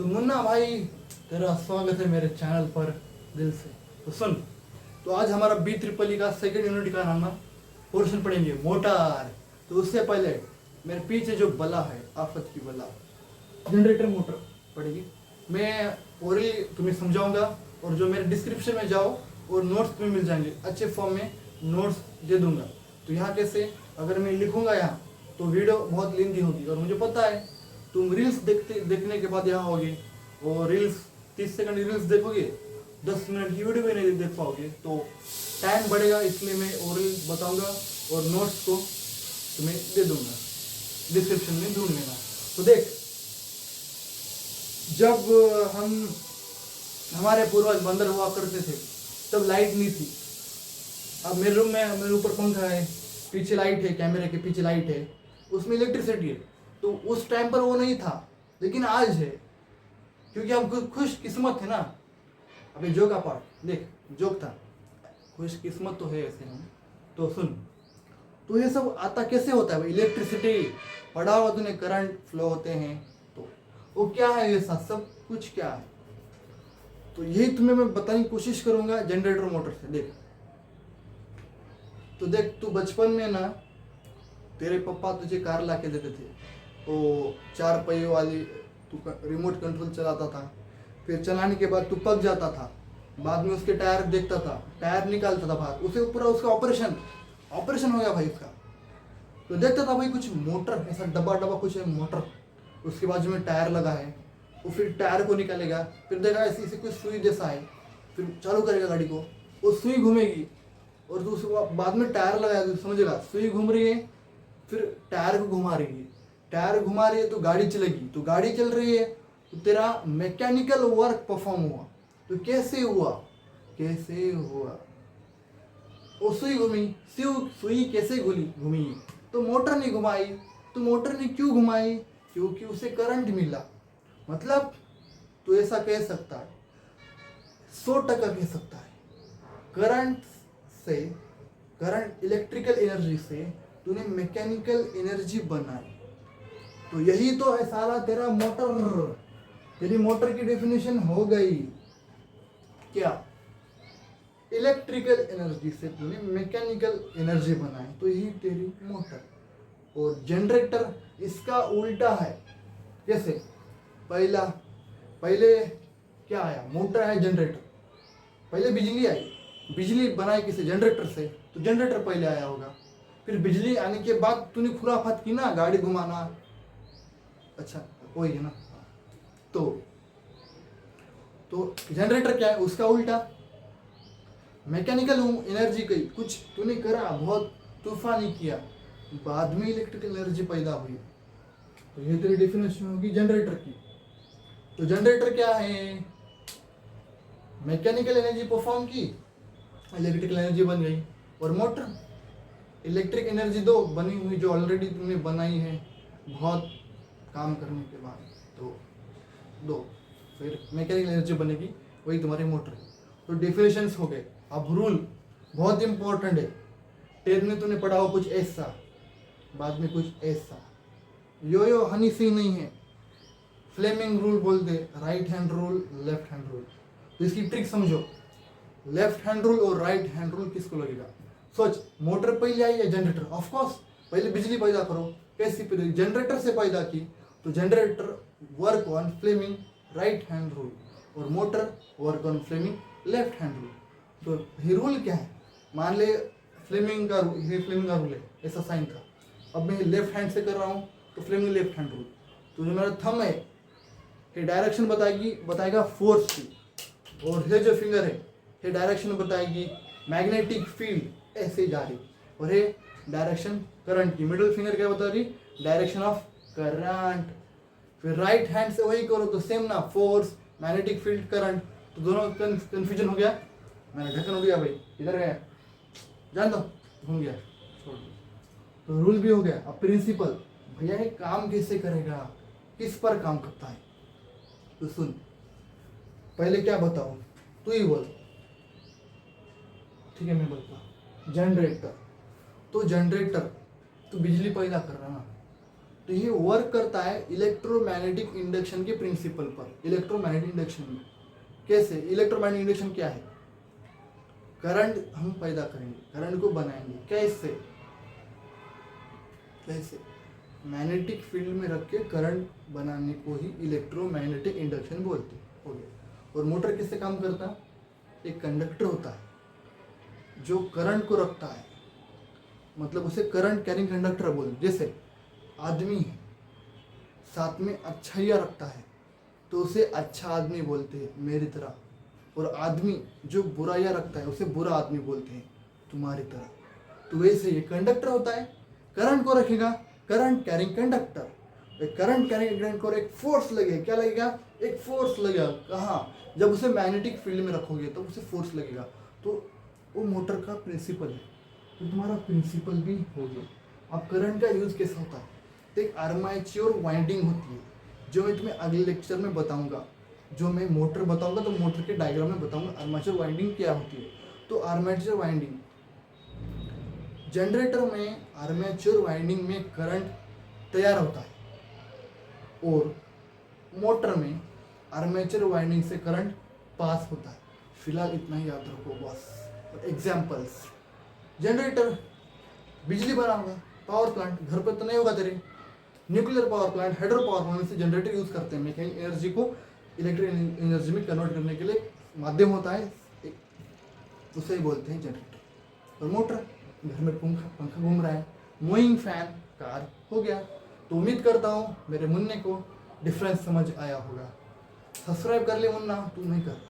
तो मुन्ना भाई, तेरा स्वागत है मेरे चैनल पर दिल से। तो सुन, तो आज हमारा बी ट्रिपल का सेकंड यूनिट का नाम पोर्शन पढ़ेंगे मोटर। तो उससे पहले मेरे पीछे जो बला है, आफत की बला, जनरेटर मोटर पढ़ेगी। मैं पूरी तुम्हें समझाऊंगा और जो मेरे डिस्क्रिप्शन में जाओ और नोट्स तुम्हें मिल जाएंगे, अच्छे फॉर्म में नोट्स दे दूंगा। तो यहाँ कैसे, अगर मैं लिखूंगा यहाँ तो वीडियो बहुत लेंदी होगी, और मुझे पता है तुम रील्स देखने के बाद यहाँ होगे और रील्स 30 सेकंड रील्स देखोगे, 10 मिनट की वीडियो भी नहीं देख पाओगे, तो टाइम बढ़ेगा। इसलिए मैं ओरल बताऊंगा और नोट्स को तुम्हें दे दूंगा, डिस्क्रिप्शन में ढूंढ लेना। तो देख, जब हमारे पूर्वज बंदर हुआ करते थे तब लाइट नहीं थी। अब मेरे रूम में मेरे ऊपर पंखा है, पीछे लाइट है, कैमरे के पीछे लाइट है, उसमें इलेक्ट्रिसिटी है। तो उस टाइम पर वो नहीं था, लेकिन आज है, क्योंकि हम खुश किस्मत है ना। अबे जोक का पार्ट देख, जोक था, खुश किस्मत तो है ऐसे हम। तो सुन, तो ये सब आता कैसे होता है भाई? इलेक्ट्रिसिटी पढ़ा हुआ तूने, करंट फ्लो होते हैं, तो वो क्या है, ये सब कुछ क्या है, तो यही तुम्हें मैं बताने की कोशिश करूंगा जनरेटर मोटर से। देख, तो देख, तू बचपन में ना, तेरे पापा तुझे कार ला के देते थे, वो 4 पहिए वाली, तू रिमोट कंट्रोल चलाता था। फिर चलाने के बाद तू पक जाता था, बाद में उसके टायर देखता था, टायर निकालता था बाहर, उसे पूरा उसका ऑपरेशन हो गया भाई उसका। तो देखता था भाई कुछ मोटर, ऐसा डब्बा कुछ है मोटर, उसके बाजू में टायर लगा है, वो फिर टायर को निकालेगा, फिर देखा ऐसी कुछ सुई जैसा है, फिर चालू करेगा गाड़ी को, वो सुई घूमेगी और तो उसके बाद में टायर लगाएगा, समझेगा, सुई घूम रही है, फिर टायर को घुमा रही है, टायर घुमा रही है तो गाड़ी चलेगी, तो गाड़ी चल रही है तो तेरा मैकेनिकल वर्क परफॉर्म हुआ। तो कैसे हुआ? वो सुई घूमी, सुई कैसे घूमी? तो मोटर ने घुमाई। तो मोटर ने क्यों घुमाई? क्योंकि उसे करंट मिला। मतलब तो ऐसा कह सकता है, 100% कह सकता है, करंट इलेक्ट्रिकल एनर्जी से तूने मैकेनिकल एनर्जी बनाई। तो यही तो है सारा तेरा मोटर, तेरी मोटर की डेफिनेशन हो गई क्या? इलेक्ट्रिकल एनर्जी से तूने मैकेनिकल एनर्जी बनाई, तो यही तेरी मोटर। और जनरेटर इसका उल्टा है। कैसे? पहले क्या आया? मोटर है, जनरेटर। पहले बिजली आई, बिजली बनाई किसे? जनरेटर से, तो जनरेटर पहले आया होगा। फिर बिजली आने के बाद तूने खुराफात की ना, गाड़ी घुमाना, अच्छा वही है ना। तो जनरेटर क्या है? उसका उल्टा, मैकेनिकल एनर्जी की कुछ तूने करा, बहुत तूफानी किया, बाद में इलेक्ट्रिकल एनर्जी पैदा हुई। तो ये तेरी डेफिनेशन होगी जनरेटर की। तो जनरेटर क्या है? मैकेनिकल एनर्जी परफॉर्म की, इलेक्ट्रिकल एनर्जी बन गई। और मोटर इलेक्ट्रिक एनर्जी दो बनी हुई, जो ऑलरेडी तुमने बनाई है बहुत काम करने के बाद, तो दो, फिर मैकेनिकल एनर्जी बनेगी, वही तुम्हारी मोटर है। तो डेफिनेशंस हो गए। अब रूल बहुत इंपॉर्टेंट है, 10th में तूने पढ़ा हो कुछ ऐसा, बाद में कुछ ऐसा, यो हनी सिंह नहीं है, फ्लेमिंग रूल बोलते, right hand rule, left hand rule. तो इसकी ट्रिक समझो, लेफ्ट हैंड रूल और राइट हैंड रूल किसको लगेगा? सोच, मोटर पहले आई या जनरेटर? ऑफ कोर्स पहले बिजली पैदा करो, कैसी पैदा? जनरेटर से पैदा की। तो generator work on Fleming right hand rule और motor work on Fleming left hand rule. तो ये रूल क्या है? मान ले फ्लेमिंग का रूल है, ऐसा साइन था। अब मैं लेफ्ट हैंड से कर रहा हूँ तो फ्लेमिंग लेफ्ट हैंड रूल। तो जो मेरा थंब है, ये डायरेक्शन बताएगा फोर्स की, और ये जो फिंगर है, ये डायरेक्शन बताएगी मैग्नेटिक फील्ड ऐसे जा रही, और ये डायरेक्शन करंट की। मिडिल फिंगर क्या बता रही? Direction of current. फिर राइट हैंड से वही करो तो सेम ना, फोर्स, मैग्नेटिक फील्ड, करंट। तो दोनों कंफ्यूजन हो गया, मैंने ढक्कन उड़ गया भाई, इधर गया, जान दो, घूम गया, छोड़ दो। तो रूल भी हो गया। अब प्रिंसिपल, भैया ये काम कैसे करेगा, किस पर काम करता है? तो सुन, पहले क्या बताऊं, तू ही बोल। ठीक है, मैं बोलता जनरेटर। तो जनरेटर तो बिजली पैदा कर रहा ना, तो ये वर्क करता है इलेक्ट्रोमैग्नेटिक इंडक्शन के प्रिंसिपल पर। इलेक्ट्रोमैग्नेटिक इंडक्शन में कैसे? इलेक्ट्रोमैग्नेटिक इंडक्शन क्या है? करंट हम पैदा करेंगे, करंट को बनाएंगे। कैसे? कैसे? मैग्नेटिक फील्ड में रख के करंट बनाने को ही इलेक्ट्रोमैग्नेटिक इंडक्शन बोलते हैं। हो गया। और मोटर किससे काम करता है? एक कंडक्टर होता है जो करंट को रखता है, मतलब उसे करंट कैरिंग कंडक्टर बोलते। जैसे आदमी है, साथ में अच्छाइयाँ रखता है तो उसे अच्छा आदमी बोलते हैं, मेरी तरह। और आदमी जो बुराइयाँ रखता है उसे बुरा आदमी बोलते हैं, तुम्हारी तरह। तो वैसे ये कंडक्टर होता है, करंट को रखेगा, current carrying conductor. Current carrying conductor को एक फोर्स लगेगा। क्या लगेगा? एक फोर्स लगेगा। कहाँ? जब उसे मैग्नेटिक फील्ड में रखोगे तो उसे फोर्स लगेगा। तो वो मोटर का प्रिंसिपल है। तो तुम्हारा प्रिंसिपल भी हो गया। अब करंट का यूज कैसा होता है? तो एक आर्मेचर वाइंडिंग होती है, जो मैं तुम्हें अगले लेक्चर में बताऊंगा। जो मैं मोटर बताऊंगा तो मोटर के डायग्राम में बताऊंगा आर्मेचर वाइंडिंग क्या होती है। तो आर्मेचर वाइंडिंग, जनरेटर में आर्मेचर वाइंडिंग में करंट तैयार होता है और मोटर में आर्मेचर वाइंडिंग से करंट पास होता है। फिलहाल इतना ही याद रखो बस। एग्जाम्पल्स, जनरेटर बिजली बनाऊंगा, पावर प्लांट घर पर तो नहीं होगा तेरे, nuclear power plant, hydro power plant से जनरेटर यूज करते हैं। मैकेनिकल एनर्जी को इलेक्ट्रिक एनर्जी में कन्वर्ट करने के लिए माध्यम होता है, उसे ही बोलते हैं जनरेटर। और मोटर, घर में पंखा घूम रहा है, मूविंग फैन, कार हो गया। तो उम्मीद करता हूँ मेरे मुन्ने को डिफरेंस समझ आया होगा। सब्सक्राइब कर ले मुन्ना, तू नहीं कर।